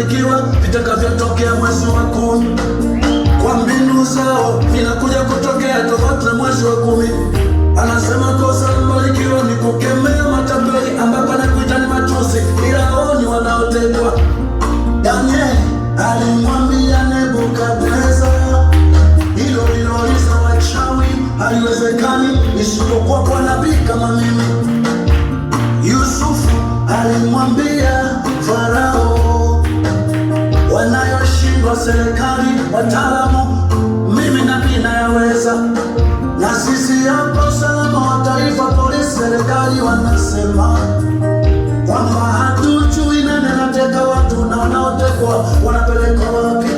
kubarikiwa vitakavyotokea mwezi wa 10. Kwa mbinu zao vinakuja kutokea tofauti na mwezi wa 10. Anasema kosa mbarikiwa ni kukemea matapeli, ambapo anakuita ni matusi, ila hao ni wanaotegwa. Danieli alimwambia Nebukadneza, hilo liloliza wachawi haliwezekani isipokuwa kwa nabii kama mimi. Yusufu alimwambia Farao, wanayoshindwa serikali wataalamu, mimi nabii nayaweza. Na sisi hapa usalama wa taifa, polisi, serikali wanasema kwamba hatujui nani anateka watu na wanaotekwa wanapelekwa wapi.